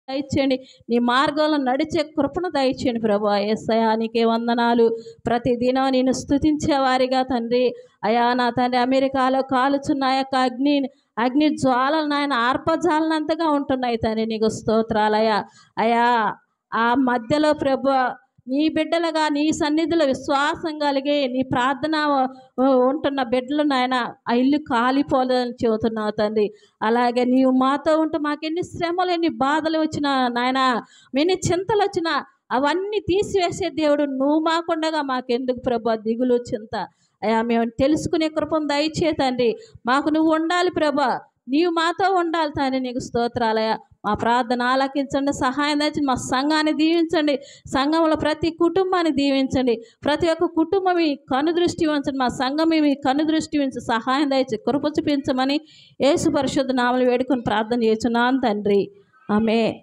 దయచేయండి. నీ మార్గంలో నడిచే కృపను దయచేయండి ప్రభా. యేసయ్యా నీకే వందనాలు. ప్రతిదినం నేను స్తుతించే వారిగా తండ్రి అయా నా తండ్రి అమెరికాలో కాలుచున్న ఆ యొక్క అగ్ని జ్వాలలు నాయన ఆర్పజాలనంతగా ఉంటున్నాయి తండ్రి. నీకు స్తోత్రాలయ్యా. అయా ఆ మధ్యలో ప్రభు నీ బిడ్డలుగా నీ సన్నిధిలో విశ్వాసం కలిగి నీ ప్రార్థన ఉంటున్న బిడ్డలు నాయన ఆ ఇల్లు కాలిపోలేదని చెబుతున్నావు తండ్రి. అలాగే నీవు మాతో ఉంటూ మాకెన్ని శ్రమలు ఎన్ని బాధలు వచ్చినా నాయన ఎన్ని చింతలు వచ్చినా అవన్నీ తీసివేసే దేవుడు నువ్వు మాకుండగా మాకెందుకు ప్రభా దిగులు చింత. అయ్యా మేము తెలుసుకునే కృపను దయచే తండ్రి. మాకు నువ్వు ఉండాలి ప్రభా, నీవు మాతో ఉండాలి తండ్రి. నీకు స్తోత్రాలయ్యా. మా ప్రార్థన ఆలకించండి, సహాయం దయచండి. మా సంఘాన్ని దీవించండి, సంఘంలో ప్రతి కుటుంబాన్ని దీవించండి. ప్రతి ఒక్క కుటుంబం మీ కనుదృష్టి ఉంచండి, మా సంఘం మీ కనుదృష్టి ఉంచి సహాయం దయచి కృప చూపించమని యేసు పరిశుద్ధ నామములో వేడుకొని ప్రార్థన చేస్తున్నాను తండ్రి. ఆమేన్.